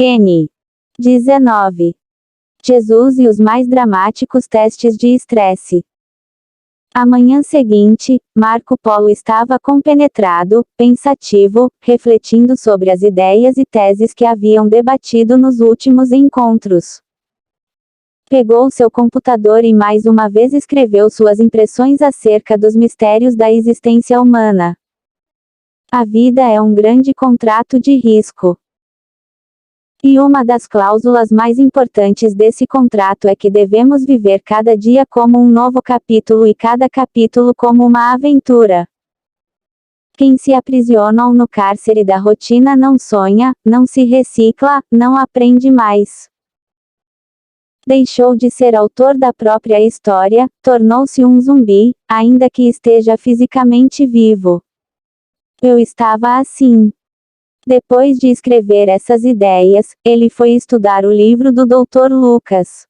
N. 19. Jesus e os mais dramáticos testes de estresse. A manhã seguinte, Marco Polo estava compenetrado, pensativo, refletindo sobre as ideias e teses que haviam debatido nos últimos encontros. Pegou seu computador e mais uma vez escreveu suas impressões acerca dos mistérios da existência humana. A vida é um grande contrato de risco. E uma das cláusulas mais importantes desse contrato é que devemos viver cada dia como um novo capítulo e cada capítulo como uma aventura. Quem se aprisiona no cárcere da rotina não sonha, não se recicla, não aprende mais. Deixou de ser autor da própria história, tornou-se um zumbi, ainda que esteja fisicamente vivo. Eu estava assim. Depois de escrever essas ideias, ele foi estudar o livro do Dr. Lucas.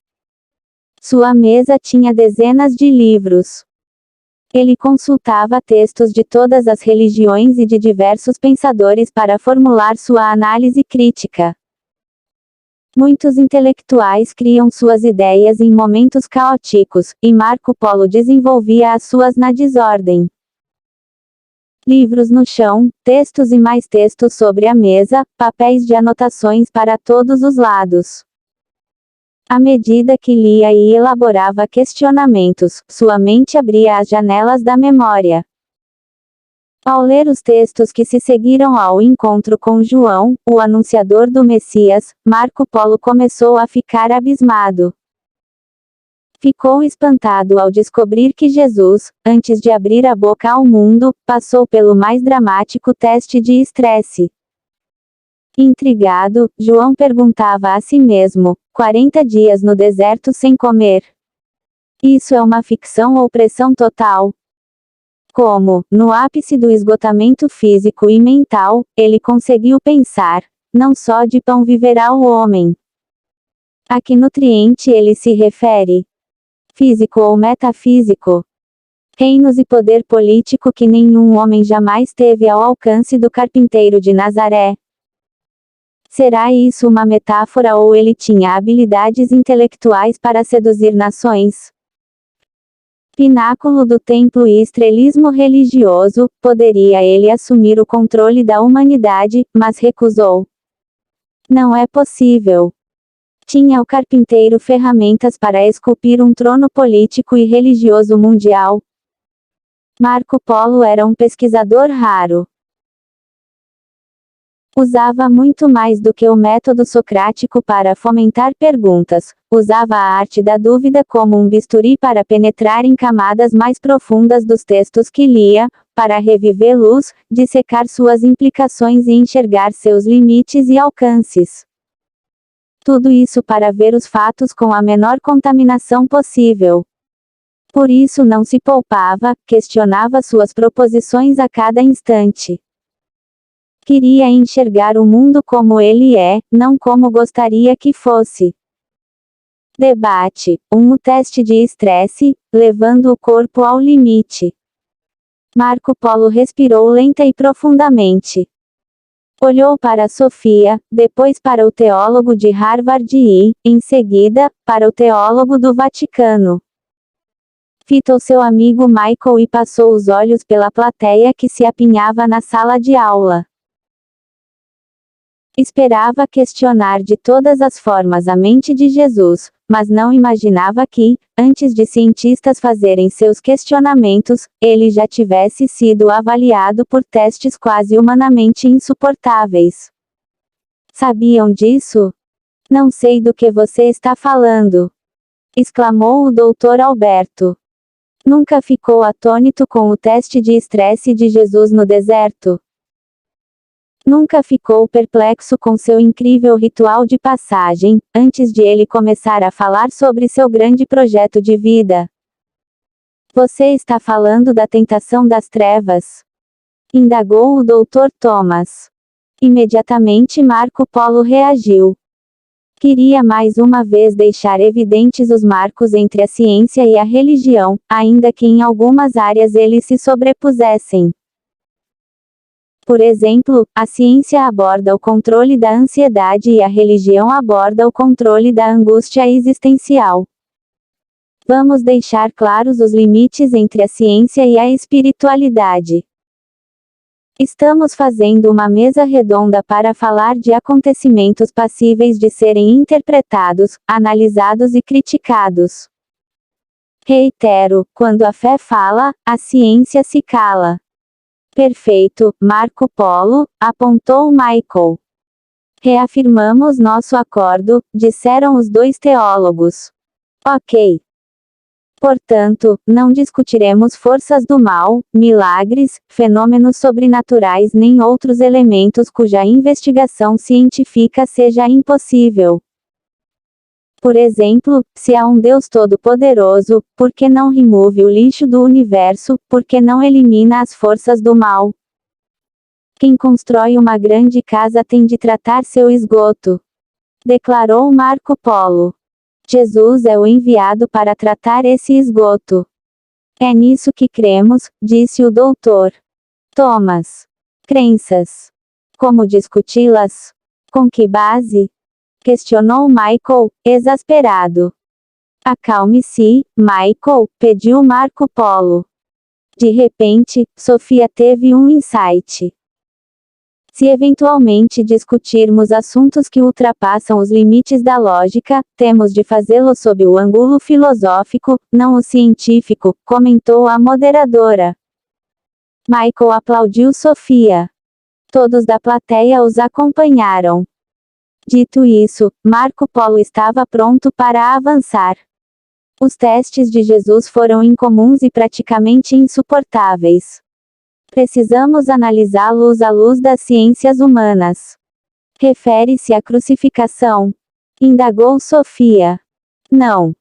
Sua mesa tinha dezenas de livros. Ele consultava textos de todas as religiões e de diversos pensadores para formular sua análise crítica. Muitos intelectuais criam suas ideias em momentos caóticos, e Marco Polo desenvolvia as suas na desordem. Livros no chão, textos e mais textos sobre a mesa, papéis de anotações para todos os lados. À medida que lia e elaborava questionamentos, sua mente abria as janelas da memória. Ao ler os textos que se seguiram ao encontro com João, o anunciador do Messias, Marco Polo começou a ficar abismado. Ficou espantado ao descobrir que Jesus, antes de abrir a boca ao mundo, passou pelo mais dramático teste de estresse. Intrigado, João perguntava a si mesmo: 40 dias no deserto sem comer. Isso é uma ficção ou pressão total? Como, no ápice do esgotamento físico e mental, ele conseguiu pensar: não só de pão viverá o homem. A que nutriente ele se refere? Físico ou metafísico? Reinos e poder político que nenhum homem jamais teve ao alcance do carpinteiro de Nazaré. Será isso uma metáfora ou ele tinha habilidades intelectuais para seduzir nações? Pináculo do templo e estrelismo religioso, poderia ele assumir o controle da humanidade, mas recusou. Não é possível. Tinha o carpinteiro ferramentas para esculpir um trono político e religioso mundial? Marco Polo era um pesquisador raro. Usava muito mais do que o método socrático para fomentar perguntas, usava a arte da dúvida como um bisturi para penetrar em camadas mais profundas dos textos que lia, para reviver luz, dissecar suas implicações e enxergar seus limites e alcances. Tudo isso para ver os fatos com a menor contaminação possível. Por isso não se poupava, questionava suas proposições a cada instante. Queria enxergar o mundo como ele é, não como gostaria que fosse. Debate, um teste de estresse, levando o corpo ao limite. Marco Polo respirou lenta e profundamente. Olhou para Sofia, depois para o teólogo de Harvard e, em seguida, para o teólogo do Vaticano. Fitou seu amigo Michael e passou os olhos pela plateia que se apinhava na sala de aula. Esperava questionar de todas as formas a mente de Jesus, mas não imaginava que, antes de cientistas fazerem seus questionamentos, ele já tivesse sido avaliado por testes quase humanamente insuportáveis. Sabiam disso? Não sei do que você está falando, exclamou o Dr. Alberto. Nunca ficou atônito com o teste de estresse de Jesus no deserto? Nunca ficou perplexo com seu incrível ritual de passagem, antes de ele começar a falar sobre seu grande projeto de vida? Você está falando da tentação das trevas? Indagou o Dr. Thomas. Imediatamente Marco Polo reagiu. Queria mais uma vez deixar evidentes os marcos entre a ciência e a religião, ainda que em algumas áreas eles se sobrepusessem. Por exemplo, a ciência aborda o controle da ansiedade e a religião aborda o controle da angústia existencial. Vamos deixar claros os limites entre a ciência e a espiritualidade. Estamos fazendo uma mesa redonda para falar de acontecimentos passíveis de serem interpretados, analisados e criticados. Reitero, quando a fé fala, a ciência se cala. Perfeito, Marco Polo, apontou Michael. Reafirmamos nosso acordo, disseram os dois teólogos. Ok. Portanto, não discutiremos forças do mal, milagres, fenômenos sobrenaturais nem outros elementos cuja investigação científica seja impossível. Por exemplo, se há um Deus todo-poderoso, por que não remove o lixo do universo, por que não elimina as forças do mal? Quem constrói uma grande casa tem de tratar seu esgoto. Declarou Marco Polo. Jesus é o enviado para tratar esse esgoto. É nisso que cremos, disse o doutor Thomas. Crenças. Como discuti-las? Com que base? Questionou Michael, exasperado. Acalme-se, Michael, pediu Marco Polo. De repente, Sofia teve um insight. Se eventualmente discutirmos assuntos que ultrapassam os limites da lógica, temos de fazê-lo sob o ângulo filosófico, não o científico, comentou a moderadora. Michael aplaudiu Sofia. Todos da plateia os acompanharam. Dito isso, Marco Polo estava pronto para avançar. Os testes de Jesus foram incomuns e praticamente insuportáveis. Precisamos analisá-los à luz das ciências humanas. Refere-se à crucificação? Indagou Sofia. Não.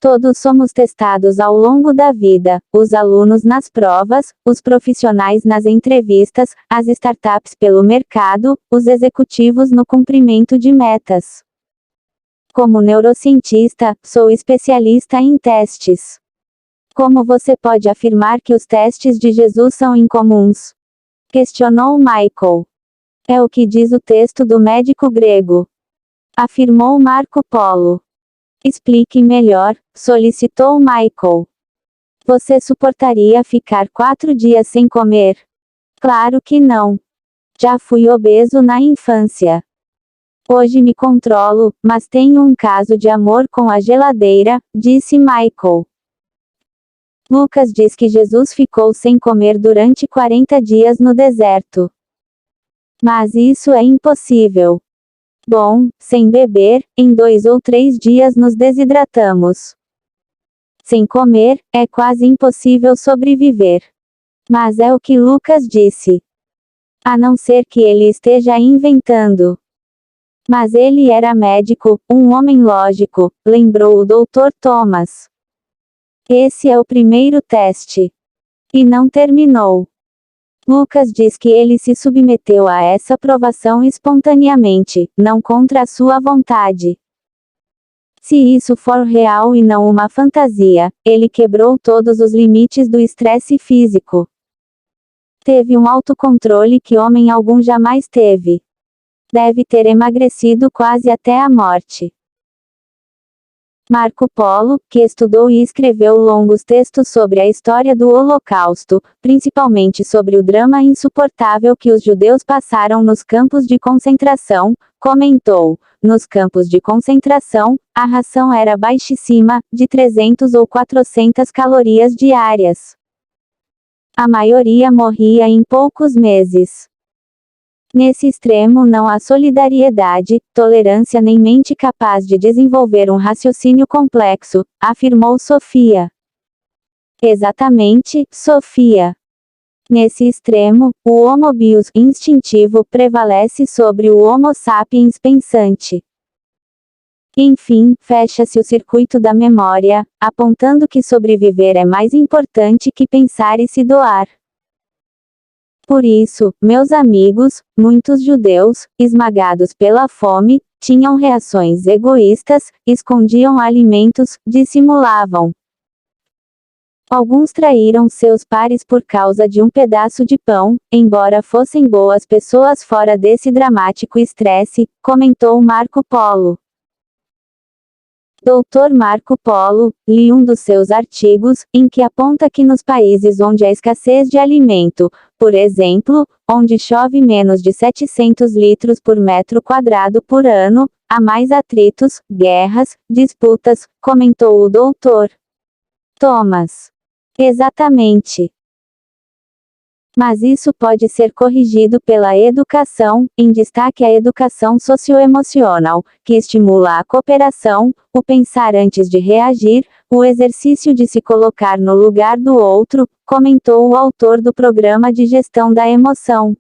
Todos somos testados ao longo da vida, os alunos nas provas, os profissionais nas entrevistas, as startups pelo mercado, os executivos no cumprimento de metas. Como neurocientista, sou especialista em testes. Como você pode afirmar que os testes de Jesus são incomuns? Questionou Michael. É o que diz o texto do médico grego. Afirmou Marco Polo. Explique melhor, solicitou Michael. Você suportaria ficar 4 dias sem comer? Claro que não. Já fui obeso na infância. Hoje me controlo, mas tenho um caso de amor com a geladeira, disse Michael. Lucas diz que Jesus ficou sem comer durante 40 dias no deserto. Mas isso é impossível. Bom, sem beber, em 2 ou 3 dias nos desidratamos. Sem comer, é quase impossível sobreviver. Mas é o que Lucas disse. A não ser que ele esteja inventando. Mas ele era médico, um homem lógico, lembrou o Dr. Thomas. Esse é o primeiro teste. E não terminou. Lucas diz que ele se submeteu a essa provação espontaneamente, não contra a sua vontade. Se isso for real e não uma fantasia, ele quebrou todos os limites do estresse físico. Teve um autocontrole que homem algum jamais teve. Deve ter emagrecido quase até a morte. Marco Polo, que estudou e escreveu longos textos sobre a história do Holocausto, principalmente sobre o drama insuportável que os judeus passaram nos campos de concentração, comentou: nos campos de concentração, a ração era baixíssima, de 300 ou 400 calorias diárias. A maioria morria em poucos meses. Nesse extremo não há solidariedade, tolerância nem mente capaz de desenvolver um raciocínio complexo, afirmou Sofia. Exatamente, Sofia. Nesse extremo, o Homo bios instintivo prevalece sobre o Homo sapiens pensante. Enfim, fecha-se o circuito da memória, apontando que sobreviver é mais importante que pensar e se doar. Por isso, meus amigos, muitos judeus, esmagados pela fome, tinham reações egoístas, escondiam alimentos, dissimulavam. Alguns traíram seus pares por causa de um pedaço de pão, embora fossem boas pessoas fora desse dramático estresse, comentou Marco Polo. Dr. Marco Polo, li um dos seus artigos, em que aponta que nos países onde há escassez de alimento, por exemplo, onde chove menos de 700 litros por metro quadrado por ano, há mais atritos, guerras, disputas, comentou o Dr. Thomas. Exatamente. Mas isso pode ser corrigido pela educação, em destaque a educação socioemocional, que estimula a cooperação, o pensar antes de reagir, o exercício de se colocar no lugar do outro, comentou o autor do programa de gestão da emoção.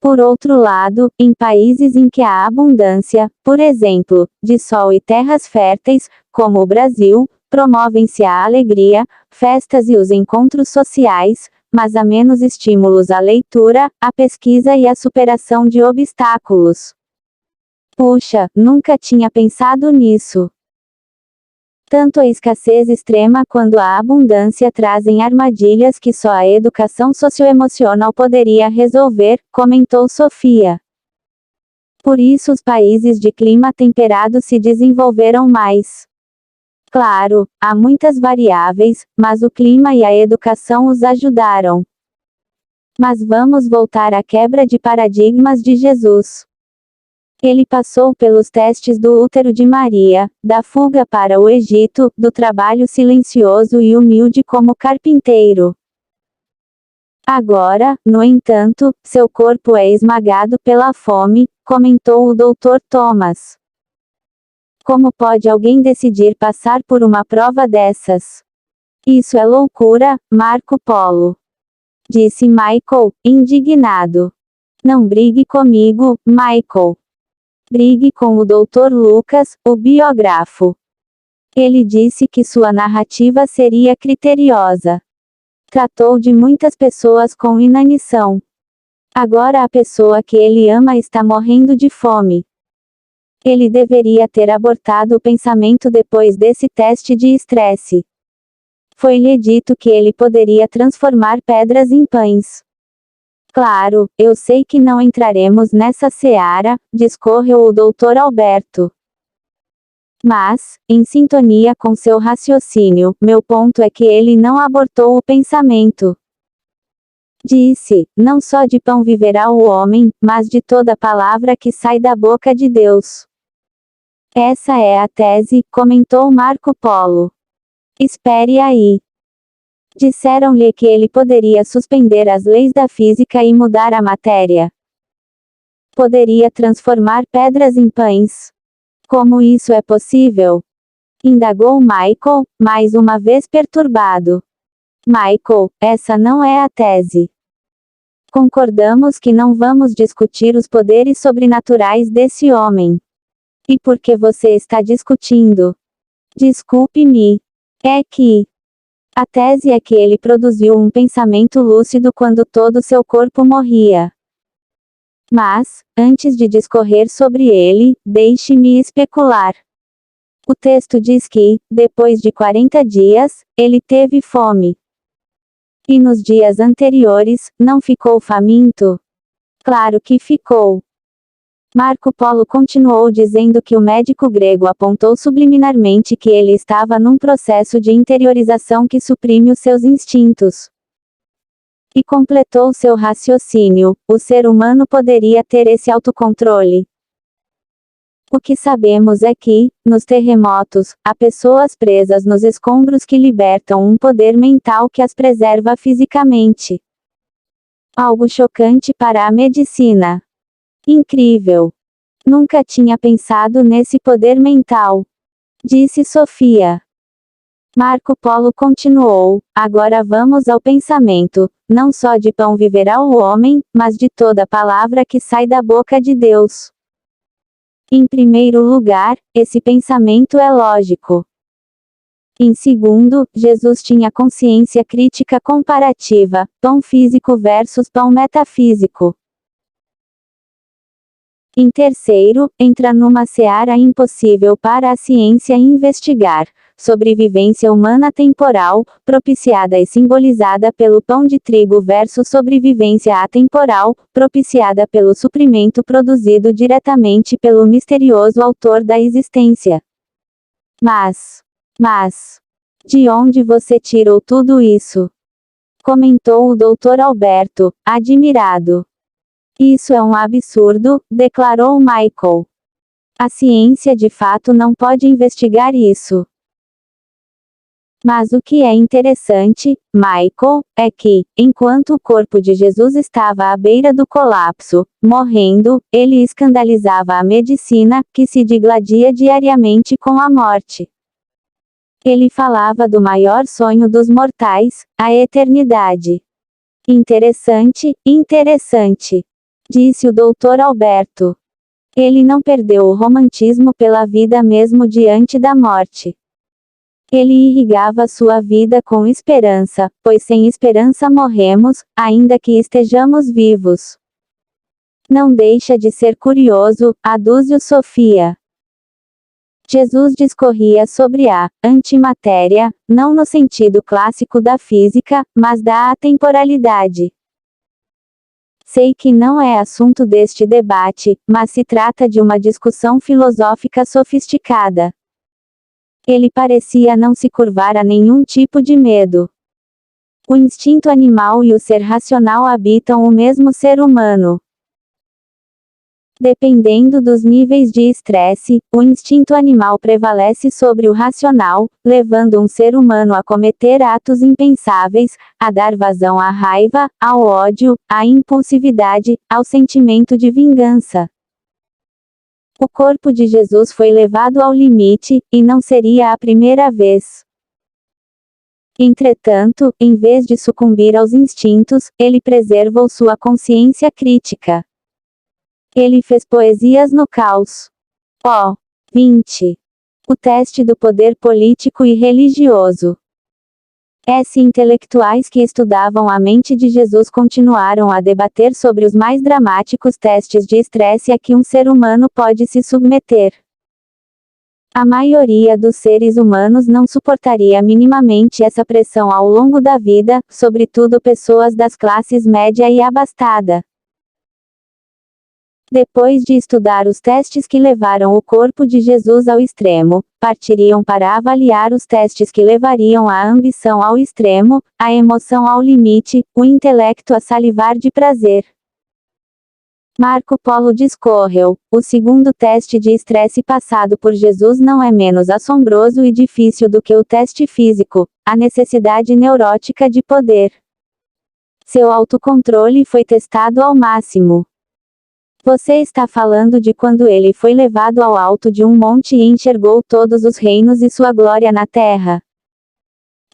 Por outro lado, em países em que há abundância, por exemplo, de sol e terras férteis, como o Brasil, promovem-se a alegria, festas e os encontros sociais, mas há menos estímulos à leitura, à pesquisa e à superação de obstáculos. Puxa, nunca tinha pensado nisso. Tanto a escassez extrema quanto a abundância trazem armadilhas que só a educação socioemocional poderia resolver, comentou Sofia. Por isso os países de clima temperado se desenvolveram mais. Claro, há muitas variáveis, mas o clima e a educação os ajudaram. Mas vamos voltar à quebra de paradigmas de Jesus. Ele passou pelos testes do útero de Maria, da fuga para o Egito, do trabalho silencioso e humilde como carpinteiro. Agora, no entanto, seu corpo é esmagado pela fome, comentou o Dr. Thomas. Como pode alguém decidir passar por uma prova dessas? Isso é loucura, Marco Polo. Disse Michael, indignado. Não brigue comigo, Michael. Brigue com o Dr. Lucas, o biógrafo. Ele disse que sua narrativa seria criteriosa. Tratou de muitas pessoas com inanição. Agora a pessoa que ele ama está morrendo de fome. Ele deveria ter abortado o pensamento depois desse teste de estresse. Foi-lhe dito que ele poderia transformar pedras em pães. Claro, eu sei que não entraremos nessa seara, discorreu o Dr. Alberto. Mas, em sintonia com seu raciocínio, meu ponto é que ele não abortou o pensamento. Disse, não só de pão viverá o homem, mas de toda palavra que sai da boca de Deus. Essa é a tese, comentou Marco Polo. Espere aí. Disseram-lhe que ele poderia suspender as leis da física e mudar a matéria. Poderia transformar pedras em pães. Como isso é possível? Indagou Michael, mais uma vez perturbado. Michael, essa não é a tese. Concordamos que não vamos discutir os poderes sobrenaturais desse homem. E por que você está discutindo? Desculpe-me. É que a tese é que ele produziu um pensamento lúcido quando todo seu corpo morria. Mas, antes de discorrer sobre ele, deixe-me especular. O texto diz que, depois de 40 dias, ele teve fome. E nos dias anteriores, não ficou faminto? Claro que ficou. Marco Polo continuou dizendo que o médico grego apontou subliminarmente que ele estava num processo de interiorização que suprime os seus instintos. E completou seu raciocínio: o ser humano poderia ter esse autocontrole. O que sabemos é que, nos terremotos, há pessoas presas nos escombros que libertam um poder mental que as preserva fisicamente. Algo chocante para a medicina. Incrível. Nunca tinha pensado nesse poder mental. Disse Sofia. Marco Polo continuou, agora vamos ao pensamento, não só de pão viverá o homem, mas de toda palavra que sai da boca de Deus. Em primeiro lugar, esse pensamento é lógico. Em segundo, Jesus tinha consciência crítica comparativa, pão físico versus pão metafísico. Em terceiro, entra numa seara impossível para a ciência investigar. Sobrevivência humana temporal, propiciada e simbolizada pelo pão de trigo versus sobrevivência atemporal, propiciada pelo suprimento produzido diretamente pelo misterioso autor da existência. Mas, de onde você tirou tudo isso? Comentou o Dr. Alberto, admirado. Isso é um absurdo, declarou Michael. A ciência de fato não pode investigar isso. Mas o que é interessante, Michael, é que, enquanto o corpo de Jesus estava à beira do colapso, morrendo, ele escandalizava a medicina, que se digladia diariamente com a morte. Ele falava do maior sonho dos mortais, a eternidade. Interessante, disse o Dr. Alberto. Ele não perdeu o romantismo pela vida mesmo diante da morte. Ele irrigava sua vida com esperança, pois sem esperança morremos, ainda que estejamos vivos. Não deixa de ser curioso, aduz-o Sofia. Jesus discorria sobre a antimatéria, não no sentido clássico da física, mas da atemporalidade. Sei que não é assunto deste debate, mas se trata de uma discussão filosófica sofisticada. Ele parecia não se curvar a nenhum tipo de medo. O instinto animal e o ser racional habitam o mesmo ser humano. Dependendo dos níveis de estresse, o instinto animal prevalece sobre o racional, levando um ser humano a cometer atos impensáveis, a dar vazão à raiva, ao ódio, à impulsividade, ao sentimento de vingança. O corpo de Jesus foi levado ao limite, e não seria a primeira vez. Entretanto, em vez de sucumbir aos instintos, ele preservou sua consciência crítica. Ele fez poesias no caos. 20. O teste do poder político e religioso. Intelectuais que estudavam a mente de Jesus continuaram a debater sobre os mais dramáticos testes de estresse a que um ser humano pode se submeter. A maioria dos seres humanos não suportaria minimamente essa pressão ao longo da vida, sobretudo pessoas das classes média e abastada. Depois de estudar os testes que levaram o corpo de Jesus ao extremo, partiriam para avaliar os testes que levariam a ambição ao extremo, a emoção ao limite, o intelecto a salivar de prazer. Marco Polo discorreu: o segundo teste de estresse passado por Jesus não é menos assombroso e difícil do que o teste físico, a necessidade neurótica de poder. Seu autocontrole foi testado ao máximo. Você está falando de quando ele foi levado ao alto de um monte e enxergou todos os reinos e sua glória na terra?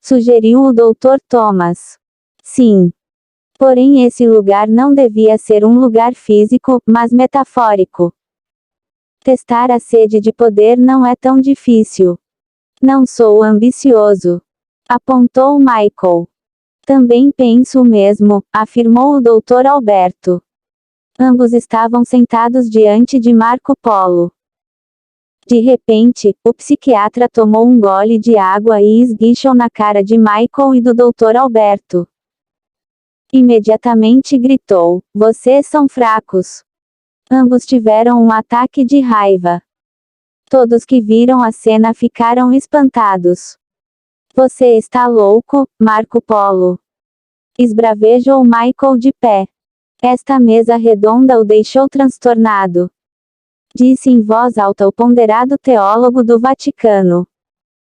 Sugeriu o Dr. Thomas. Sim. Porém, esse lugar não devia ser um lugar físico, mas metafórico. Testar a sede de poder não é tão difícil. Não sou ambicioso. Apontou Michael. Também penso o mesmo, afirmou o Dr. Alberto. Ambos estavam sentados diante de Marco Polo. De repente, o psiquiatra tomou um gole de água e esguichou na cara de Michael e do Dr. Alberto. Imediatamente gritou: vocês são fracos. Ambos tiveram um ataque de raiva. Todos que viram a cena ficaram espantados. Você está louco, Marco Polo? Esbravejou Michael de pé. Esta mesa redonda o deixou transtornado. Disse em voz alta o ponderado teólogo do Vaticano.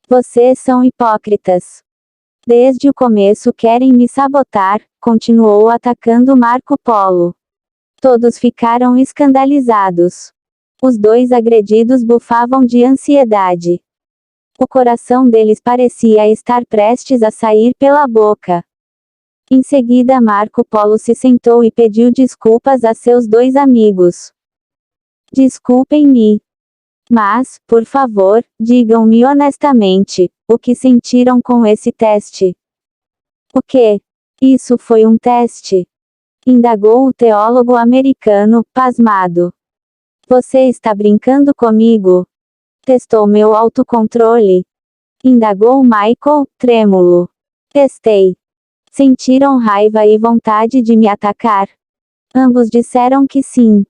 Vocês são hipócritas. Desde o começo querem me sabotar, continuou atacando Marco Polo. Todos ficaram escandalizados. Os dois agredidos bufavam de ansiedade. O coração deles parecia estar prestes a sair pela boca. Em seguida Marco Polo se sentou e pediu desculpas a seus dois amigos. Desculpem-me. Mas, por favor, digam-me honestamente, o que sentiram com esse teste? O quê? Isso foi um teste? Indagou o teólogo americano, pasmado. Você está brincando comigo? Testou meu autocontrole? Indagou Michael, trêmulo. Testei. Sentiram raiva e vontade de me atacar? Ambos disseram que sim.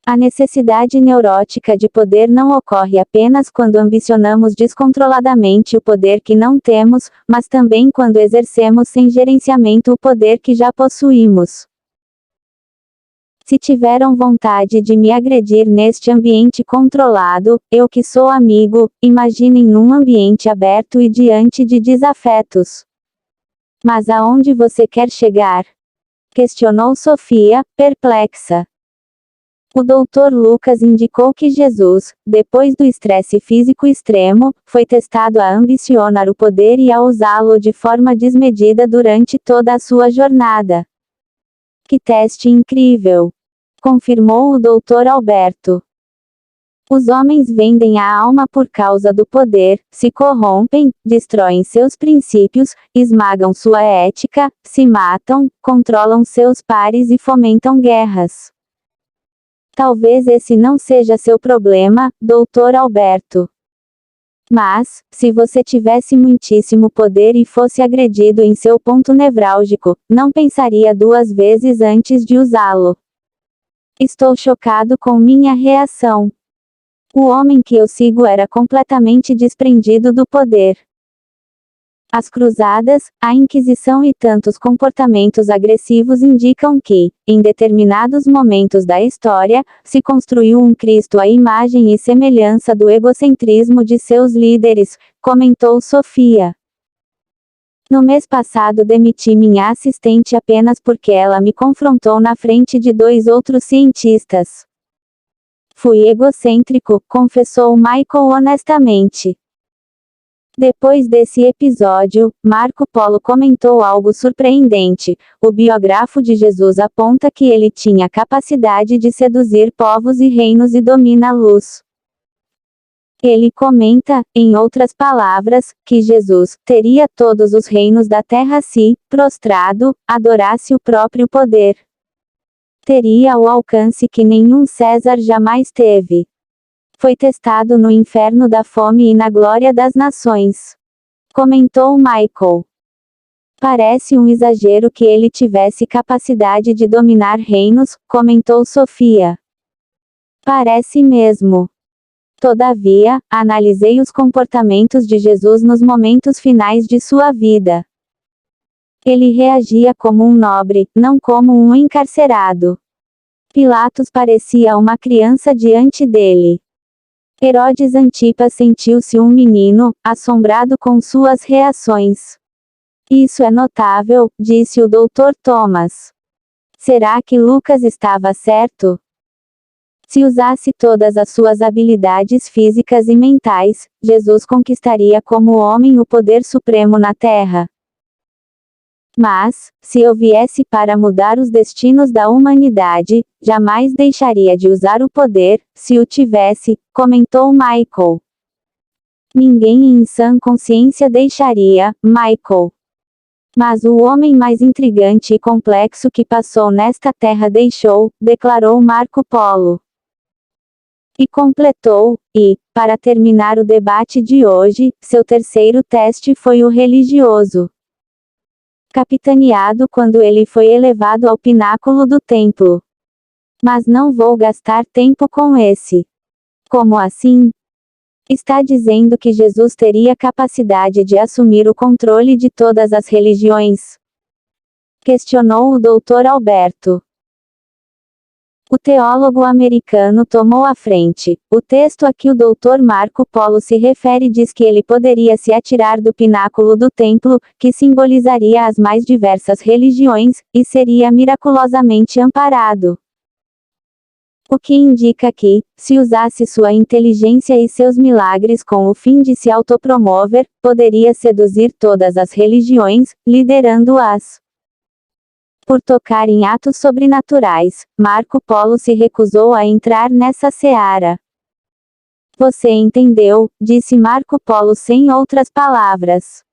A necessidade neurótica de poder não ocorre apenas quando ambicionamos descontroladamente o poder que não temos, mas também quando exercemos sem gerenciamento o poder que já possuímos. Se tiveram vontade de me agredir neste ambiente controlado, eu que sou amigo, imaginem num ambiente aberto e diante de desafetos. Mas aonde você quer chegar? Questionou Sofia, perplexa. O Dr. Lucas indicou que Jesus, depois do estresse físico extremo, foi testado a ambicionar o poder e a usá-lo de forma desmedida durante toda a sua jornada. Que teste incrível! Confirmou o Dr. Alberto. Os homens vendem a alma por causa do poder, se corrompem, destroem seus princípios, esmagam sua ética, se matam, controlam seus pares e fomentam guerras. Talvez esse não seja seu problema, Dr. Alberto. Mas, se você tivesse muitíssimo poder e fosse agredido em seu ponto nevrálgico, não pensaria duas vezes antes de usá-lo. Estou chocado com minha reação. O homem que eu sigo era completamente desprendido do poder. As cruzadas, a Inquisição e tantos comportamentos agressivos indicam que, em determinados momentos da história, se construiu um Cristo à imagem e semelhança do egocentrismo de seus líderes, comentou Sofia. No mês passado demiti minha assistente apenas porque ela me confrontou na frente de 2 outros cientistas. Fui egocêntrico, confessou Michael honestamente. Depois desse episódio, Marco Polo comentou algo surpreendente. O biógrafo de Jesus aponta que ele tinha capacidade de seduzir povos e reinos e domina a luz. Ele comenta, em outras palavras, que Jesus teria todos os reinos da terra se, prostrado, adorasse o próprio poder. Teria o alcance que nenhum César jamais teve. Foi testado no inferno da fome e na glória das nações. Comentou Michael. Parece um exagero que ele tivesse capacidade de dominar reinos, comentou Sofia. Parece mesmo. Todavia, analisei os comportamentos de Jesus nos momentos finais de sua vida. Ele reagia como um nobre, não como um encarcerado. Pilatos parecia uma criança diante dele. Herodes Antipas sentiu-se um menino, assombrado com suas reações. Isso é notável, disse o Dr. Thomas. Será que Lucas estava certo? Se usasse todas as suas habilidades físicas e mentais, Jesus conquistaria como homem o poder supremo na terra. Mas, se eu viesse para mudar os destinos da humanidade, jamais deixaria de usar o poder, se o tivesse, comentou Michael. Ninguém em sã consciência deixaria, Michael. Mas o homem mais intrigante e complexo que passou nesta terra deixou, declarou Marco Polo. E completou, para terminar o debate de hoje, seu terceiro teste foi o religioso. Capitaneado quando ele foi elevado ao pináculo do templo. Mas não vou gastar tempo com esse. Como assim? Está dizendo que Jesus teria capacidade de assumir o controle de todas as religiões? Questionou o Dr. Alberto. O teólogo americano tomou a frente. O texto a que o Dr. Marco Polo se refere diz que ele poderia se atirar do pináculo do templo, que simbolizaria as mais diversas religiões, e seria miraculosamente amparado. O que indica que, se usasse sua inteligência e seus milagres com o fim de se autopromover, poderia seduzir todas as religiões, liderando-as. Por tocar em atos sobrenaturais, Marco Polo se recusou a entrar nessa seara. Você entendeu, disse Marco Polo sem outras palavras.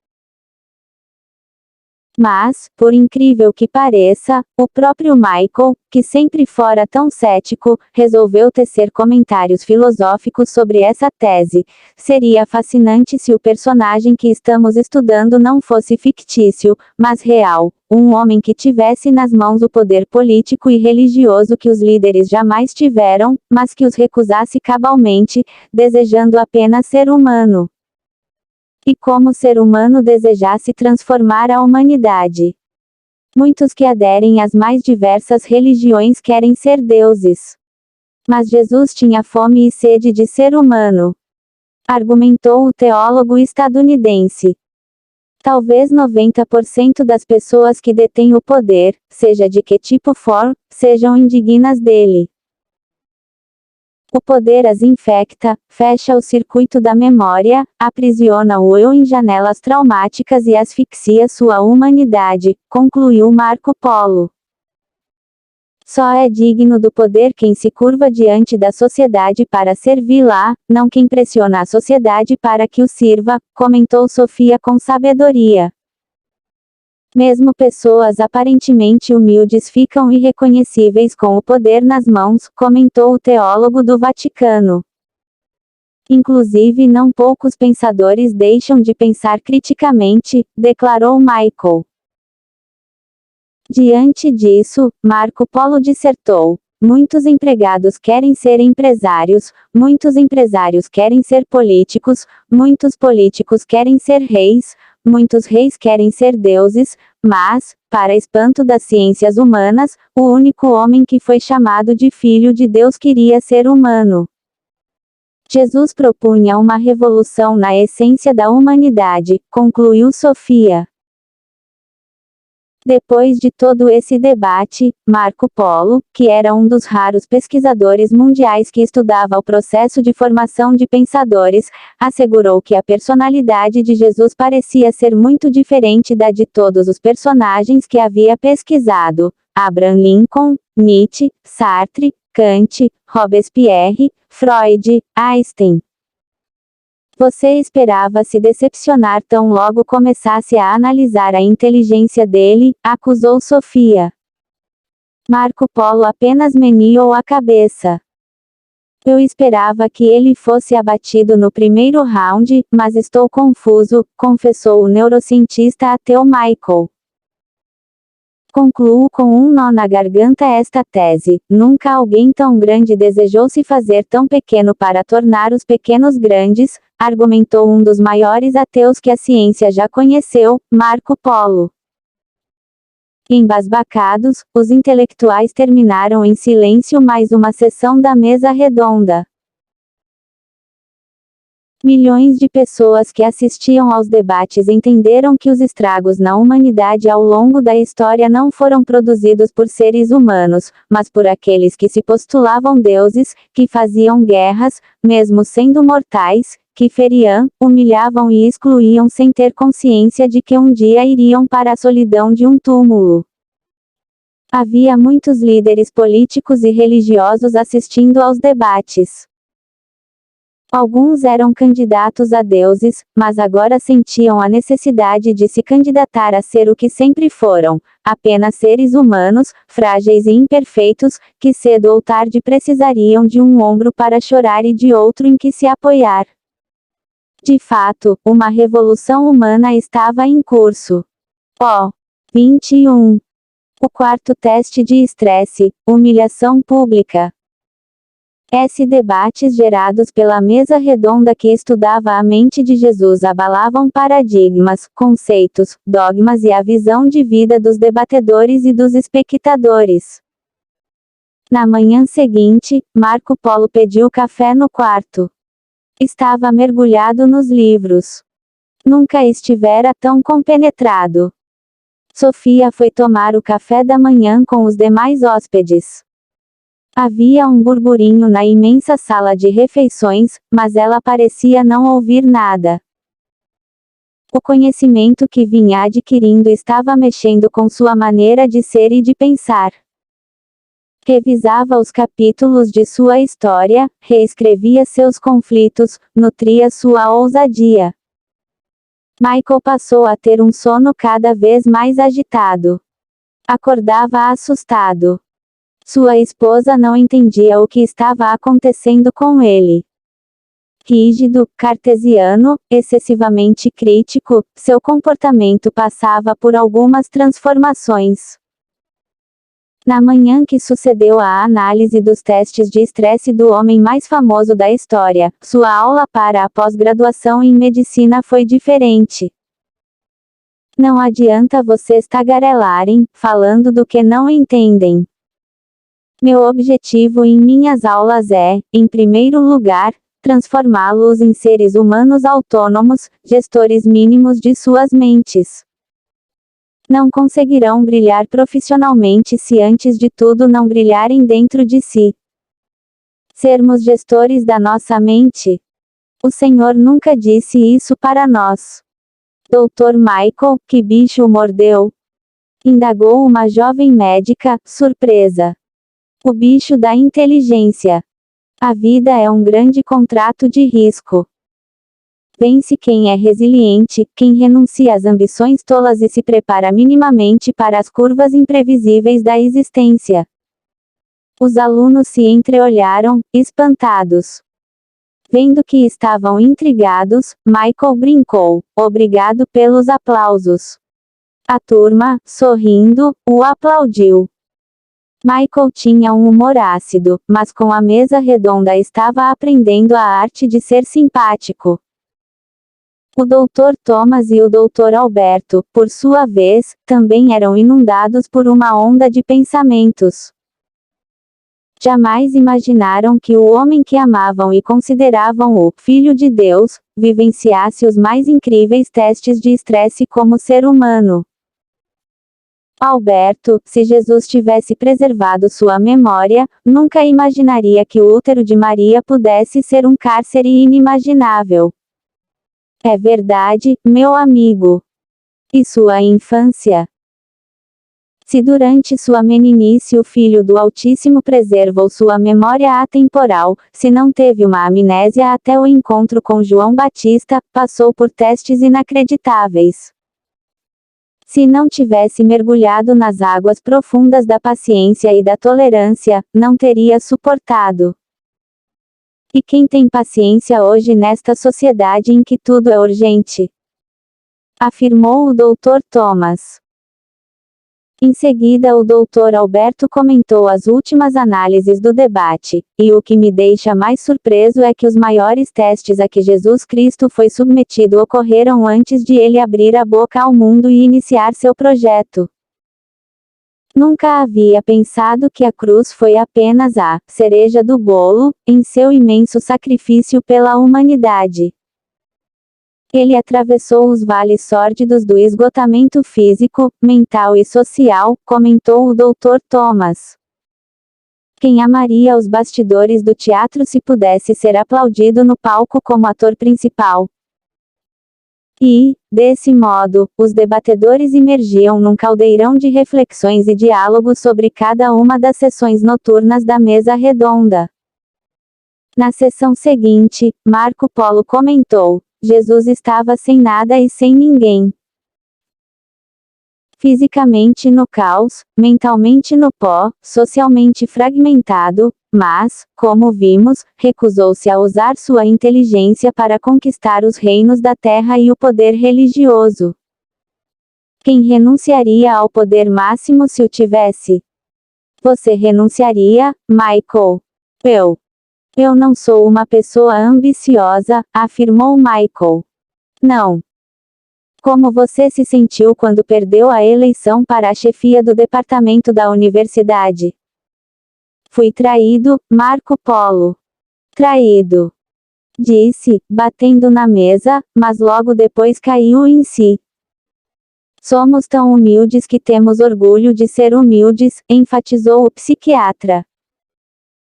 Mas, por incrível que pareça, o próprio Michael, que sempre fora tão cético, resolveu tecer comentários filosóficos sobre essa tese. Seria fascinante se o personagem que estamos estudando não fosse fictício, mas real. Um homem que tivesse nas mãos o poder político e religioso que os líderes jamais tiveram, mas que os recusasse cabalmente, desejando apenas ser humano. E como ser humano desejasse transformar a humanidade. Muitos que aderem às mais diversas religiões querem ser deuses. Mas Jesus tinha fome e sede de ser humano. Argumentou o teólogo estadunidense. Talvez 90% das pessoas que detêm o poder, seja de que tipo for, sejam indignas dele. O poder as infecta, fecha o circuito da memória, aprisiona o eu em janelas traumáticas e asfixia sua humanidade, concluiu Marco Polo. Só é digno do poder quem se curva diante da sociedade para servi-la, não quem pressiona a sociedade para que o sirva, comentou Sofia com sabedoria. Mesmo pessoas aparentemente humildes ficam irreconhecíveis com o poder nas mãos, comentou o teólogo do Vaticano. Inclusive não poucos pensadores deixam de pensar criticamente, declarou Michael. Diante disso, Marco Polo dissertou: muitos empregados querem ser empresários, muitos empresários querem ser políticos, muitos políticos querem ser reis, muitos reis querem ser deuses, mas, para espanto das ciências humanas, o único homem que foi chamado de filho de Deus queria ser humano. Jesus propunha uma revolução na essência da humanidade, concluiu Sofia. Depois de todo esse debate, Marco Polo, que era um dos raros pesquisadores mundiais que estudava o processo de formação de pensadores, assegurou que a personalidade de Jesus parecia ser muito diferente da de todos os personagens que havia pesquisado: Abraham Lincoln, Nietzsche, Sartre, Kant, Robespierre, Freud, Einstein. Você esperava se decepcionar tão logo começasse a analisar a inteligência dele, acusou Sofia. Marco Polo apenas meneou a cabeça. Eu esperava que ele fosse abatido no primeiro round, mas estou confuso, confessou o neurocientista ateu Michael. Concluo com um nó na garganta esta tese: nunca alguém tão grande desejou se fazer tão pequeno para tornar os pequenos grandes, argumentou um dos maiores ateus que a ciência já conheceu, Marco Polo. Embasbacados, os intelectuais terminaram em silêncio mais uma sessão da mesa redonda. Milhões de pessoas que assistiam aos debates entenderam que os estragos na humanidade ao longo da história não foram produzidos por seres humanos, mas por aqueles que se postulavam deuses, que faziam guerras, mesmo sendo mortais, que feriam, humilhavam e excluíam sem ter consciência de que um dia iriam para a solidão de um túmulo. Havia muitos líderes políticos e religiosos assistindo aos debates. Alguns eram candidatos a deuses, mas agora sentiam a necessidade de se candidatar a ser o que sempre foram, apenas seres humanos, frágeis e imperfeitos, que cedo ou tarde precisariam de um ombro para chorar e de outro em que se apoiar. De fato, uma revolução humana estava em curso. 21. O quarto teste de estresse, humilhação pública. Debates gerados pela mesa redonda que estudava a mente de Jesus abalavam paradigmas, conceitos, dogmas e a visão de vida dos debatedores e dos espectadores. Na manhã seguinte, Marco Polo pediu café no quarto. Estava mergulhado nos livros. Nunca estivera tão compenetrado. Sofia foi tomar o café da manhã com os demais hóspedes. Havia um burburinho na imensa sala de refeições, mas ela parecia não ouvir nada. O conhecimento que vinha adquirindo estava mexendo com sua maneira de ser e de pensar. Revisava os capítulos de sua história, reescrevia seus conflitos, nutria sua ousadia. Michael passou a ter um sono cada vez mais agitado. Acordava assustado. Sua esposa não entendia o que estava acontecendo com ele. Rígido, cartesiano, excessivamente crítico, seu comportamento passava por algumas transformações. Na manhã que sucedeu à análise dos testes de estresse do homem mais famoso da história, sua aula para a pós-graduação em medicina foi diferente. Não adianta vocês tagarelarem, falando do que não entendem. Meu objetivo em minhas aulas é, em primeiro lugar, transformá-los em seres humanos autônomos, gestores mínimos de suas mentes. Não conseguirão brilhar profissionalmente se antes de tudo não brilharem dentro de si. Sermos gestores da nossa mente? O Senhor nunca disse isso para nós. Dr. Michael, que bicho o mordeu? Indagou uma jovem médica, surpresa. O bicho da inteligência. A vida é um grande contrato de risco. Vence quem é resiliente, quem renuncia às ambições tolas e se prepara minimamente para as curvas imprevisíveis da existência. Os alunos se entreolharam, espantados. Vendo que estavam intrigados, Michael brincou, obrigado pelos aplausos. A turma, sorrindo, o aplaudiu. Michael tinha um humor ácido, mas com a mesa redonda estava aprendendo a arte de ser simpático. O Dr. Thomas e o Dr. Alberto, por sua vez, também eram inundados por uma onda de pensamentos. Jamais imaginaram que o homem que amavam e consideravam o Filho de Deus, vivenciasse os mais incríveis testes de estresse como ser humano. Alberto, se Jesus tivesse preservado sua memória, nunca imaginaria que o útero de Maria pudesse ser um cárcere inimaginável. É verdade, meu amigo. E sua infância? Se durante sua meninice o Filho do Altíssimo preservou sua memória atemporal, se não teve uma amnésia até o encontro com João Batista, passou por testes inacreditáveis. Se não tivesse mergulhado nas águas profundas da paciência e da tolerância, não teria suportado. E quem tem paciência hoje nesta sociedade em que tudo é urgente? Afirmou o Dr. Thomas. Em seguida o Dr. Alberto comentou as últimas análises do debate, e o que me deixa mais surpreso é que os maiores testes a que Jesus Cristo foi submetido ocorreram antes de ele abrir a boca ao mundo e iniciar seu projeto. Nunca havia pensado que a cruz foi apenas a cereja do bolo, em seu imenso sacrifício pela humanidade. Ele atravessou os vales sórdidos do esgotamento físico, mental e social, comentou o Dr. Thomas. Quem amaria os bastidores do teatro se pudesse ser aplaudido no palco como ator principal? E, desse modo, os debatedores imergiam num caldeirão de reflexões e diálogos sobre cada uma das sessões noturnas da mesa redonda. Na sessão seguinte, Marco Polo comentou: Jesus estava sem nada e sem ninguém. Fisicamente no caos, mentalmente no pó, socialmente fragmentado, mas, como vimos, recusou-se a usar sua inteligência para conquistar os reinos da terra e o poder religioso. Quem renunciaria ao poder máximo se o tivesse? Você renunciaria, Michael? Eu não sou uma pessoa ambiciosa, afirmou Michael. Não. Como você se sentiu quando perdeu a eleição para a chefia do departamento da universidade? Fui traído, Marco Polo. Traído. Disse, batendo na mesa, mas logo depois caiu em si. Somos tão humildes que temos orgulho de ser humildes, enfatizou o psiquiatra.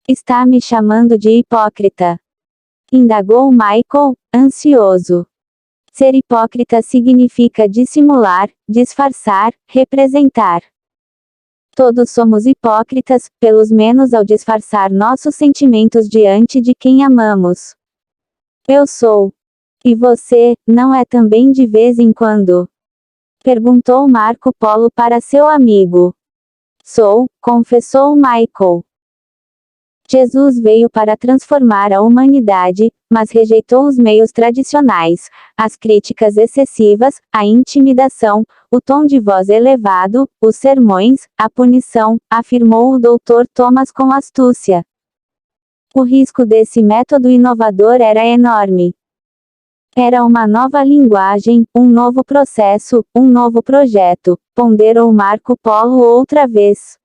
Está me chamando de hipócrita? Indagou Michael, ansioso. Ser hipócrita significa dissimular, disfarçar, representar. Todos somos hipócritas, pelos menos ao disfarçar nossos sentimentos diante de quem amamos. Eu sou. E você, não é também de vez em quando? Perguntou Marco Polo para seu amigo. Sou, confessou Michael. Jesus veio para transformar a humanidade, mas rejeitou os meios tradicionais, as críticas excessivas, a intimidação, o tom de voz elevado, os sermões, a punição, afirmou o Dr. Thomas com astúcia. O risco desse método inovador era enorme. Era uma nova linguagem, um novo processo, um novo projeto, ponderou Marco Polo outra vez.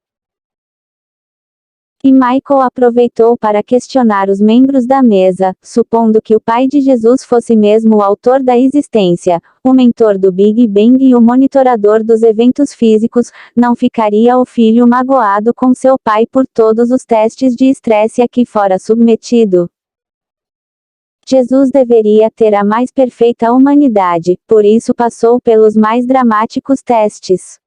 E Michael aproveitou para questionar os membros da mesa, supondo que o pai de Jesus fosse mesmo o autor da existência, o mentor do Big Bang e o monitorador dos eventos físicos, não ficaria o filho magoado com seu pai por todos os testes de estresse a que fora submetido? Jesus deveria ter a mais perfeita humanidade, por isso passou pelos mais dramáticos testes.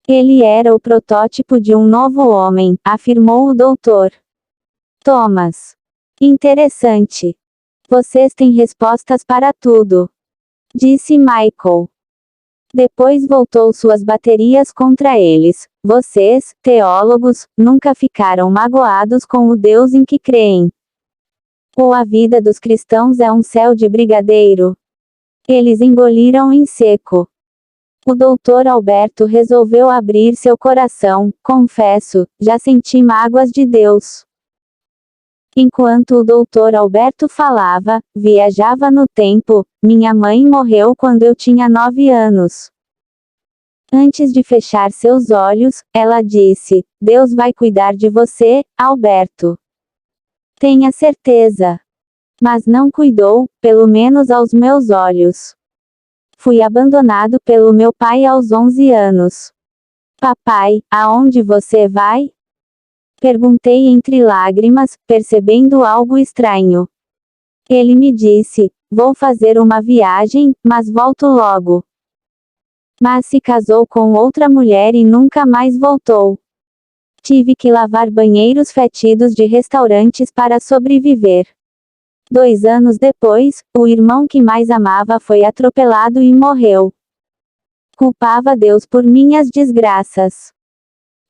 Ele era o protótipo de um novo homem, afirmou o Dr. Thomas. Interessante. Vocês têm respostas para tudo, disse Michael. Depois voltou suas baterias contra eles. Vocês, teólogos, nunca ficaram magoados com o Deus em que creem. Ou a vida dos cristãos é um céu de brigadeiro? Eles engoliram em seco. O Dr. Alberto resolveu abrir seu coração. Confesso, já senti mágoas de Deus. Enquanto o Dr. Alberto falava, viajava no tempo. Minha mãe morreu quando eu tinha 9 anos. Antes de fechar seus olhos, ela disse: Deus vai cuidar de você, Alberto. Tenha certeza. Mas não cuidou, pelo menos aos meus olhos. Fui abandonado pelo meu pai aos 11 anos. Papai, aonde você vai? Perguntei entre lágrimas, percebendo algo estranho. Ele me disse: vou fazer uma viagem, mas volto logo. Mas se casou com outra mulher e nunca mais voltou. Tive que lavar banheiros fétidos de restaurantes para sobreviver. 2 anos depois, o irmão que mais amava foi atropelado e morreu. Culpava Deus por minhas desgraças.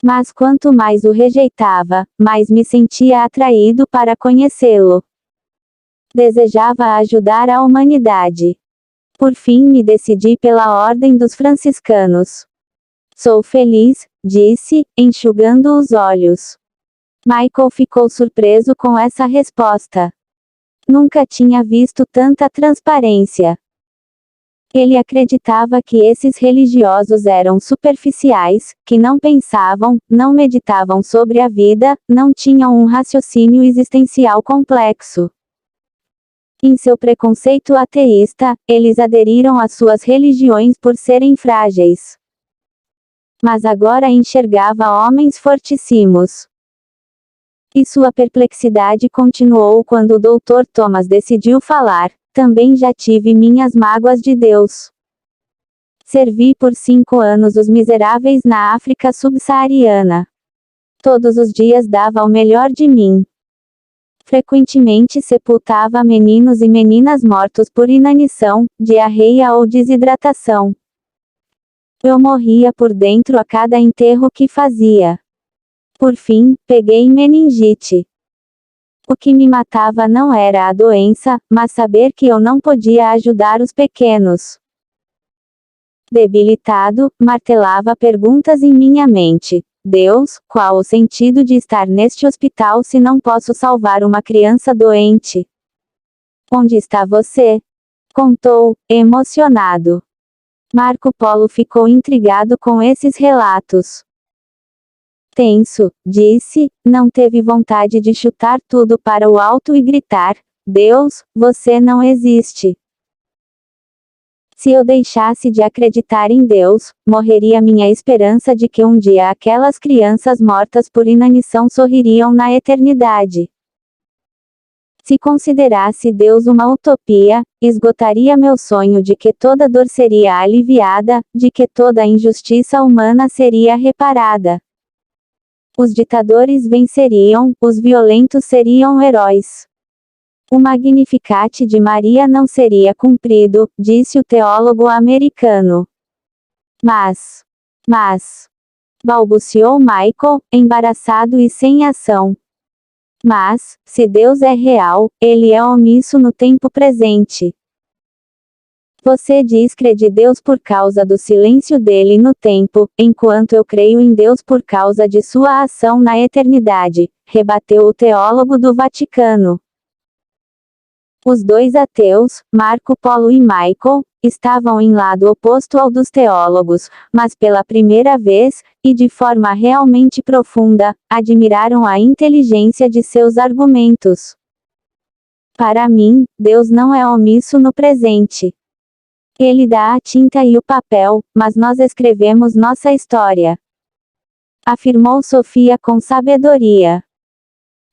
Mas quanto mais o rejeitava, mais me sentia atraído para conhecê-lo. Desejava ajudar a humanidade. Por fim me decidi pela Ordem dos Franciscanos. Sou feliz, disse, enxugando os olhos. Michael ficou surpreso com essa resposta. Nunca tinha visto tanta transparência. Ele acreditava que esses religiosos eram superficiais, que não pensavam, não meditavam sobre a vida, não tinham um raciocínio existencial complexo. Em seu preconceito ateísta, eles aderiram às suas religiões por serem frágeis. Mas agora enxergava homens fortíssimos. E sua perplexidade continuou quando o Dr. Thomas decidiu falar. Também já tive minhas mágoas de Deus. Servi por 5 anos os miseráveis na África subsaariana. Todos os dias dava o melhor de mim. Frequentemente sepultava meninos e meninas mortos por inanição, diarreia ou desidratação. Eu morria por dentro a cada enterro que fazia. Por fim, peguei meningite. O que me matava não era a doença, mas saber que eu não podia ajudar os pequenos. Debilitado, martelava perguntas em minha mente. Deus, qual o sentido de estar neste hospital se não posso salvar uma criança doente? Onde está você? Contou, emocionado. Marco Polo ficou intrigado com esses relatos. Tenso, disse, não teve vontade de chutar tudo para o alto e gritar: Deus, você não existe. Se eu deixasse de acreditar em Deus, morreria minha esperança de que um dia aquelas crianças mortas por inanição sorririam na eternidade. Se considerasse Deus uma utopia, esgotaria meu sonho de que toda dor seria aliviada, de que toda injustiça humana seria reparada. Os ditadores venceriam, os violentos seriam heróis. O Magnificat de Maria não seria cumprido, disse o teólogo americano. Mas, balbuciou Michael, embaraçado e sem ação. Mas, se Deus é real, ele é omisso no tempo presente. Você descrê de Deus por causa do silêncio dele no tempo, enquanto eu creio em Deus por causa de sua ação na eternidade, rebateu o teólogo do Vaticano. Os dois ateus, Marco Polo e Michael, estavam em lado oposto ao dos teólogos, mas pela primeira vez, e de forma realmente profunda, admiraram a inteligência de seus argumentos. Para mim, Deus não é omisso no presente. Ele dá a tinta e o papel, mas nós escrevemos nossa história. Afirmou Sofia com sabedoria.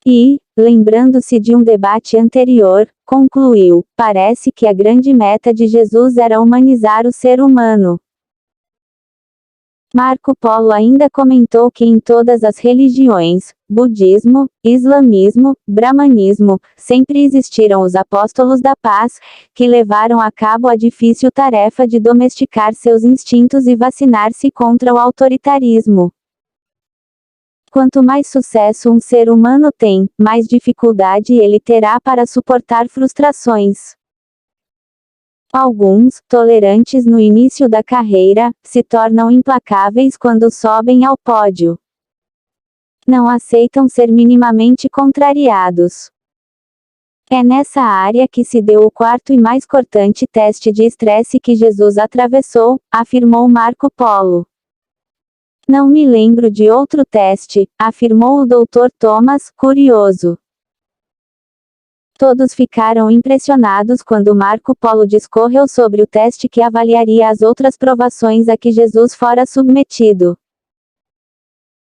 E, lembrando-se de um debate anterior, concluiu: parece que a grande meta de Jesus era humanizar o ser humano. Marco Polo ainda comentou que em todas as religiões, budismo, islamismo, brahmanismo, sempre existiram os apóstolos da paz, que levaram a cabo a difícil tarefa de domesticar seus instintos e vacinar-se contra o autoritarismo. Quanto mais sucesso um ser humano tem, mais dificuldade ele terá para suportar frustrações. Alguns, tolerantes no início da carreira, se tornam implacáveis quando sobem ao pódio. Não aceitam ser minimamente contrariados. É nessa área que se deu o quarto e mais cortante teste de estresse que Jesus atravessou, afirmou Marco Polo. Não me lembro de outro teste, afirmou o Dr. Thomas, curioso. Todos ficaram impressionados quando Marco Polo discorreu sobre o teste que avaliaria as outras provações a que Jesus fora submetido.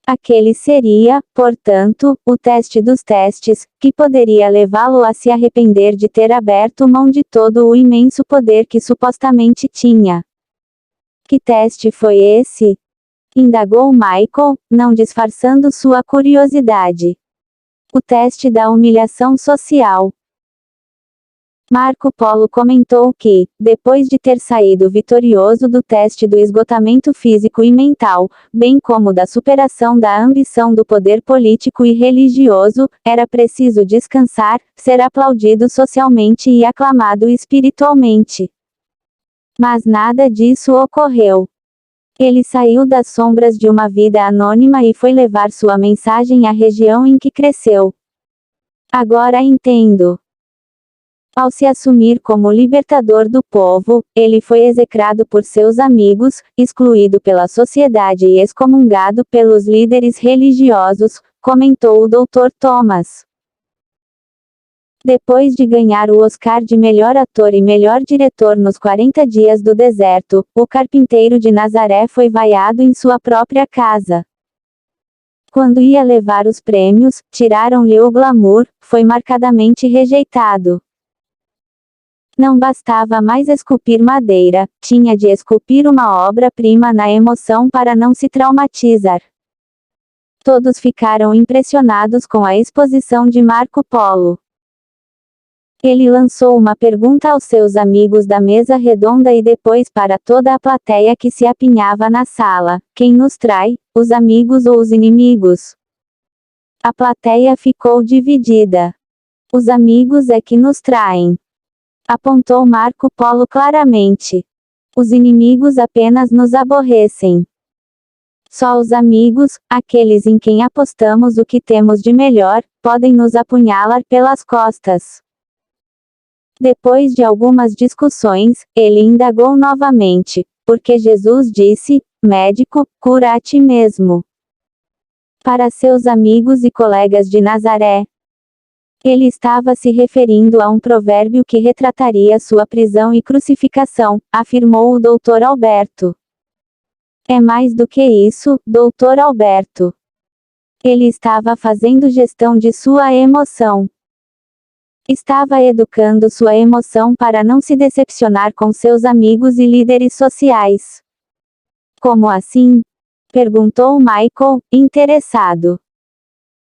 Aquele seria, portanto, o teste dos testes, que poderia levá-lo a se arrepender de ter aberto mão de todo o imenso poder que supostamente tinha. Que teste foi esse? Indagou Michael, não disfarçando sua curiosidade. O teste da humilhação social. Marco Polo comentou que, depois de ter saído vitorioso do teste do esgotamento físico e mental, bem como da superação da ambição do poder político e religioso, era preciso descansar, ser aplaudido socialmente e aclamado espiritualmente. Mas nada disso ocorreu. Ele saiu das sombras de uma vida anônima e foi levar sua mensagem à região em que cresceu. Agora entendo. Ao se assumir como libertador do povo, ele foi execrado por seus amigos, excluído pela sociedade e excomungado pelos líderes religiosos, comentou o Dr. Thomas. Depois de ganhar o Oscar de melhor ator e melhor diretor nos 40 Dias do Deserto, o carpinteiro de Nazaré foi vaiado em sua própria casa. Quando ia levar os prêmios, tiraram-lhe o glamour, foi marcadamente rejeitado. Não bastava mais esculpir madeira, tinha de esculpir uma obra-prima na emoção para não se traumatizar. Todos ficaram impressionados com a exposição de Marco Polo. Ele lançou uma pergunta aos seus amigos da mesa redonda e depois para toda a plateia que se apinhava na sala: quem nos trai, os amigos ou os inimigos? A plateia ficou dividida. Os amigos é que nos traem. Apontou Marco Polo claramente. Os inimigos apenas nos aborrecem. Só os amigos, aqueles em quem apostamos o que temos de melhor, podem nos apunhalar pelas costas. Depois de algumas discussões, ele indagou novamente, porque Jesus disse: médico, cura a ti mesmo. Para seus amigos e colegas de Nazaré. Ele estava se referindo a um provérbio que retrataria sua prisão e crucificação, afirmou o Dr. Alberto. É mais do que isso, Dr. Alberto. Ele estava fazendo gestão de sua emoção. Estava educando sua emoção para não se decepcionar com seus amigos e líderes sociais. Como assim? Perguntou Michael, interessado.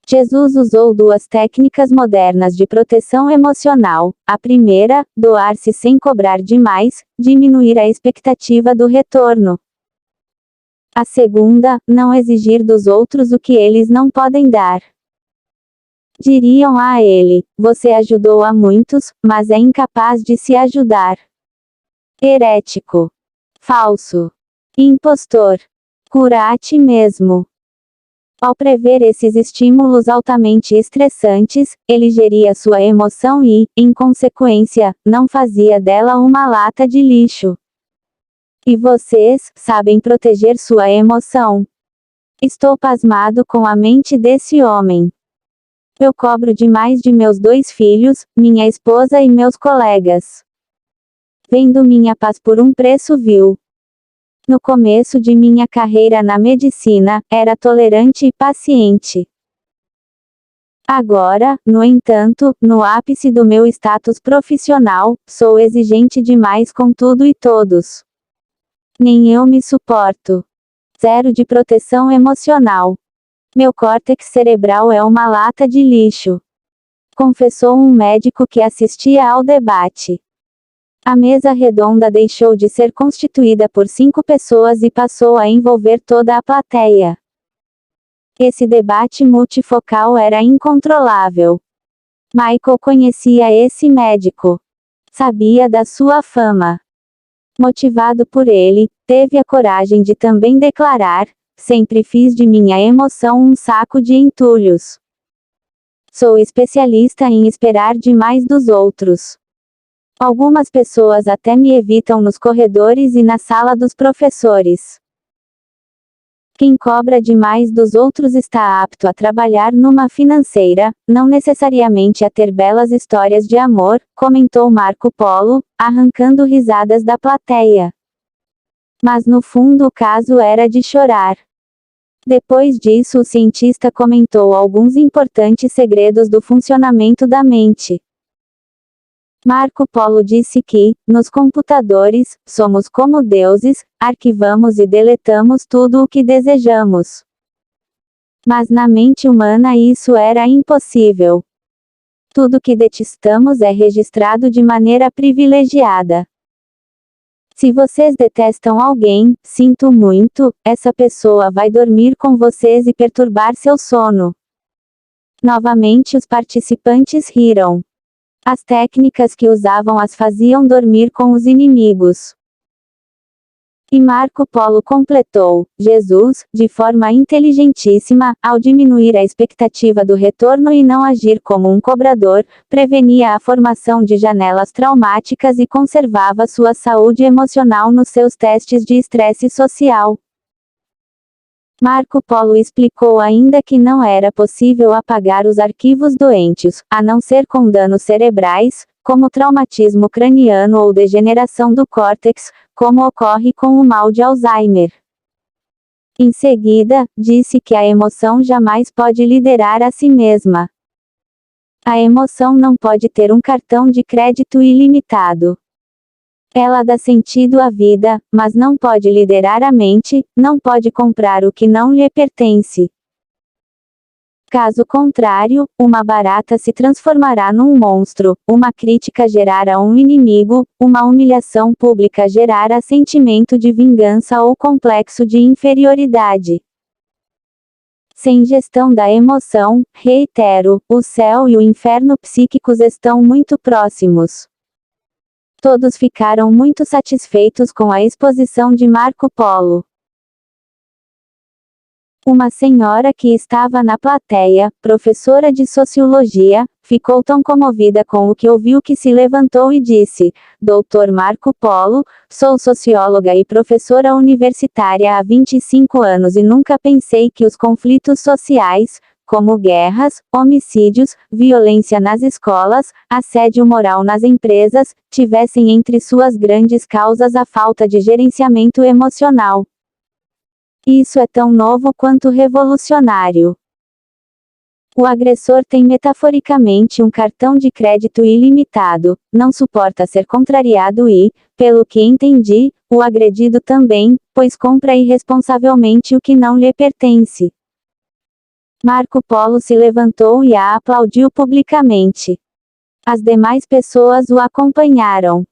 Jesus usou duas técnicas modernas de proteção emocional. A primeira, doar-se sem cobrar demais, diminuir a expectativa do retorno. A segunda, não exigir dos outros o que eles não podem dar. Diriam a ele: você ajudou a muitos, mas é incapaz de se ajudar. Herético. Falso. Impostor. Cura a ti mesmo. Ao prever esses estímulos altamente estressantes, ele geria sua emoção e, em consequência, não fazia dela uma lata de lixo. E vocês, sabem proteger sua emoção? Estou pasmado com a mente desse homem. Eu cobro demais de meus 2 filhos, minha esposa e meus colegas. Vendo minha paz por um preço vil. No começo de minha carreira na medicina, era tolerante e paciente. Agora, no entanto, no ápice do meu status profissional, sou exigente demais com tudo e todos. Nem eu me suporto. Zero de proteção emocional. Meu córtex cerebral é uma lata de lixo. Confessou um médico que assistia ao debate. A mesa redonda deixou de ser constituída por 5 pessoas e passou a envolver toda a plateia. Esse debate multifocal era incontrolável. Michael conhecia esse médico. Sabia da sua fama. Motivado por ele, teve a coragem de também declarar: sempre fiz de minha emoção um saco de entulhos. Sou especialista em esperar demais dos outros. Algumas pessoas até me evitam nos corredores e na sala dos professores. Quem cobra demais dos outros está apto a trabalhar numa financeira, não necessariamente a ter belas histórias de amor, comentou Marco Polo, arrancando risadas da plateia. Mas no fundo o caso era de chorar. Depois disso, o cientista comentou alguns importantes segredos do funcionamento da mente. Marco Polo disse que, nos computadores, somos como deuses, arquivamos e deletamos tudo o que desejamos. Mas na mente humana isso era impossível. Tudo que detestamos é registrado de maneira privilegiada. Se vocês detestam alguém, sinto muito, essa pessoa vai dormir com vocês e perturbar seu sono. Novamente os participantes riram. As técnicas que usavam as faziam dormir com os inimigos. E Marco Polo completou: Jesus, de forma inteligentíssima, ao diminuir a expectativa do retorno e não agir como um cobrador, prevenia a formação de janelas traumáticas e conservava sua saúde emocional nos seus testes de estresse social. Marco Polo explicou ainda que não era possível apagar os arquivos doentes, a não ser com danos cerebrais, como traumatismo craniano ou degeneração do córtex, como ocorre com o mal de Alzheimer. Em seguida, disse que a emoção jamais pode liderar a si mesma. A emoção não pode ter um cartão de crédito ilimitado. Ela dá sentido à vida, mas não pode liderar a mente, não pode comprar o que não lhe pertence. Caso contrário, uma barata se transformará num monstro, uma crítica gerará um inimigo, uma humilhação pública gerará sentimento de vingança ou complexo de inferioridade. Sem gestão da emoção, reitero, o céu e o inferno psíquicos estão muito próximos. Todos ficaram muito satisfeitos com a exposição de Marco Polo. Uma senhora que estava na plateia, professora de sociologia, ficou tão comovida com o que ouviu que se levantou e disse: Doutor Marco Polo, sou socióloga e professora universitária há 25 anos e nunca pensei que os conflitos sociais, como guerras, homicídios, violência nas escolas, assédio moral nas empresas, tivessem entre suas grandes causas a falta de gerenciamento emocional. Isso é tão novo quanto revolucionário. O agressor tem metaforicamente um cartão de crédito ilimitado, não suporta ser contrariado e, pelo que entendi, o agredido também, pois compra irresponsavelmente o que não lhe pertence. Marco Polo se levantou e a aplaudiu publicamente. As demais pessoas o acompanharam.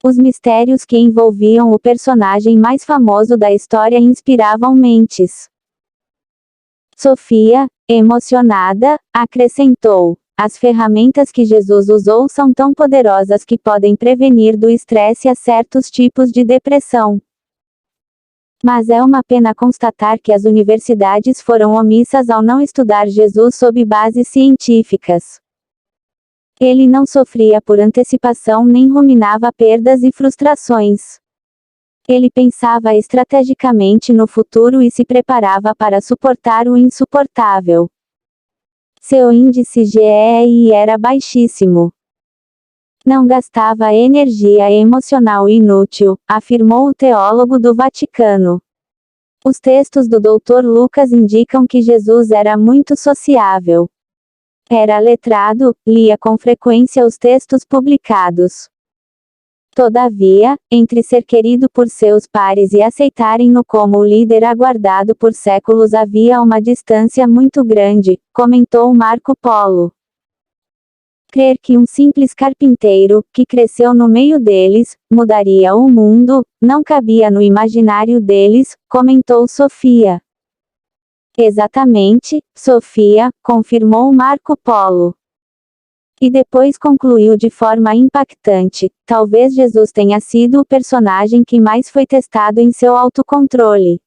Os mistérios que envolviam o personagem mais famoso da história inspiravam mentes. Sofia, emocionada, acrescentou: as ferramentas que Jesus usou são tão poderosas que podem prevenir do estresse a certos tipos de depressão. Mas é uma pena constatar que as universidades foram omissas ao não estudar Jesus sob bases científicas. Ele não sofria por antecipação nem ruminava perdas e frustrações. Ele pensava estrategicamente no futuro e se preparava para suportar o insuportável. Seu índice GEI era baixíssimo. Não gastava energia emocional inútil, afirmou o teólogo do Vaticano. Os textos do Dr. Lucas indicam que Jesus era muito sociável. Era letrado, lia com frequência os textos publicados. Todavia, entre ser querido por seus pares e aceitarem-no como o líder aguardado por séculos havia uma distância muito grande, comentou Marco Polo. Crer que um simples carpinteiro, que cresceu no meio deles, mudaria o mundo, não cabia no imaginário deles, comentou Sofia. Exatamente, Sofia, confirmou Marco Polo. E depois concluiu de forma impactante: talvez Jesus tenha sido o personagem que mais foi testado em seu autocontrole.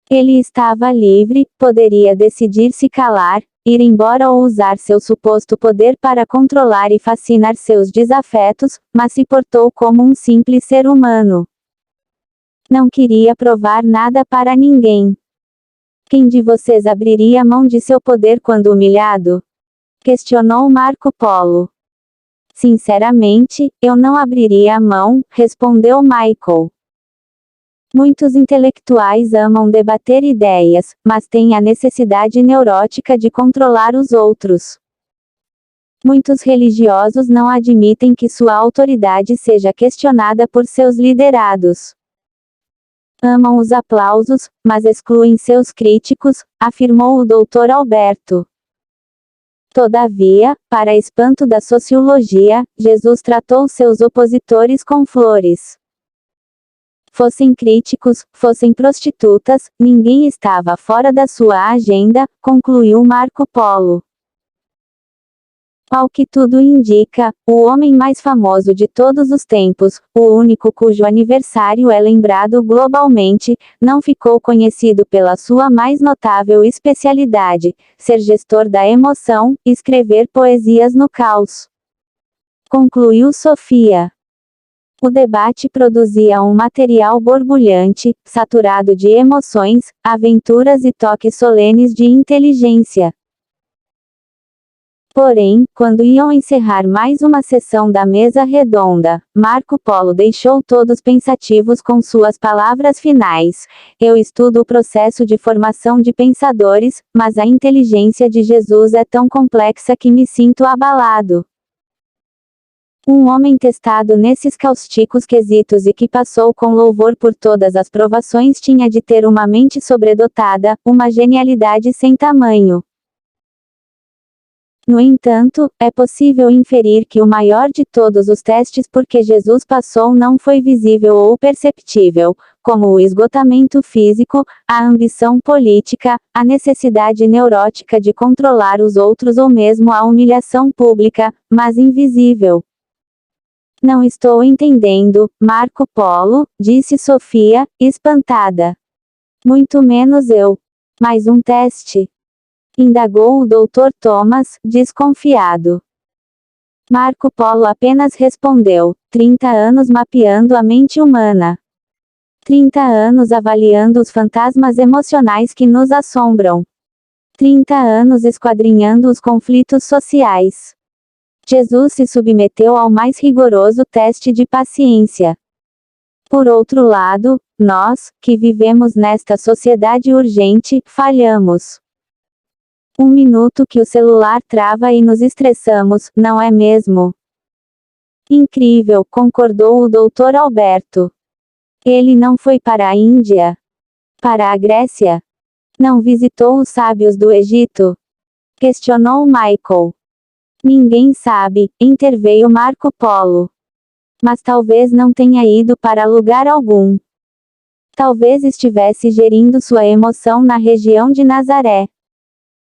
Ele estava livre, poderia decidir se calar, ir embora ou usar seu suposto poder para controlar e fascinar seus desafetos, mas se portou como um simples ser humano. Não queria provar nada para ninguém. Quem de vocês abriria mão de seu poder quando humilhado? Questionou Marco Polo. Sinceramente, eu não abriria a mão, respondeu Michael. Muitos intelectuais amam debater ideias, mas têm a necessidade neurótica de controlar os outros. Muitos religiosos não admitem que sua autoridade seja questionada por seus liderados. Amam os aplausos, mas excluem seus críticos, afirmou o Dr. Alberto. Todavia, para espanto da sociologia, Jesus tratou seus opositores com flores. Fossem críticos, fossem prostitutas, ninguém estava fora da sua agenda, concluiu Marco Polo. Ao que tudo indica, o homem mais famoso de todos os tempos, o único cujo aniversário é lembrado globalmente, não ficou conhecido pela sua mais notável especialidade, ser gestor da emoção, escrever poesias no caos. Concluiu Sofia. O debate produzia um material borbulhante, saturado de emoções, aventuras e toques solenes de inteligência. Porém, quando iam encerrar mais uma sessão da mesa redonda, Marco Polo deixou todos pensativos com suas palavras finais: eu estudo o processo de formação de pensadores, mas a inteligência de Jesus é tão complexa que me sinto abalado. Um homem testado nesses cáusticos quesitos e que passou com louvor por todas as provações tinha de ter uma mente sobredotada, uma genialidade sem tamanho. No entanto, é possível inferir que o maior de todos os testes por que Jesus passou não foi visível ou perceptível, como o esgotamento físico, a ambição política, a necessidade neurótica de controlar os outros ou mesmo a humilhação pública, mas invisível. Não estou entendendo, Marco Polo, disse Sofia, espantada. Muito menos eu. Mais um teste? Indagou o Dr. Thomas, desconfiado. Marco Polo apenas respondeu: 30 anos mapeando a mente humana. 30 anos avaliando os fantasmas emocionais que nos assombram. 30 anos esquadrinhando os conflitos sociais. Jesus se submeteu ao mais rigoroso teste de paciência. Por outro lado, nós, que vivemos nesta sociedade urgente, falhamos. Um minuto que o celular trava e nos estressamos, não é mesmo? Incrível, concordou o Dr. Alberto. Ele não foi para a Índia? Para a Grécia? Não visitou os sábios do Egito? Questionou Michael. Ninguém sabe, interveio Marco Polo. Mas talvez não tenha ido para lugar algum. Talvez estivesse gerindo sua emoção na região de Nazaré.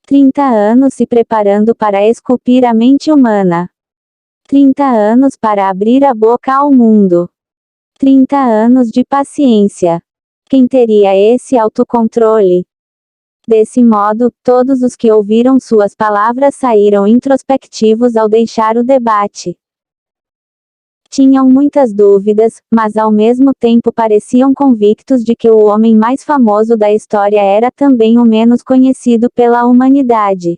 30 anos se preparando para esculpir a mente humana. 30 anos para abrir a boca ao mundo. 30 anos de paciência. Quem teria esse autocontrole? Desse modo, todos os que ouviram suas palavras saíram introspectivos ao deixar o debate. Tinham muitas dúvidas, mas ao mesmo tempo pareciam convictos de que o homem mais famoso da história era também o menos conhecido pela humanidade.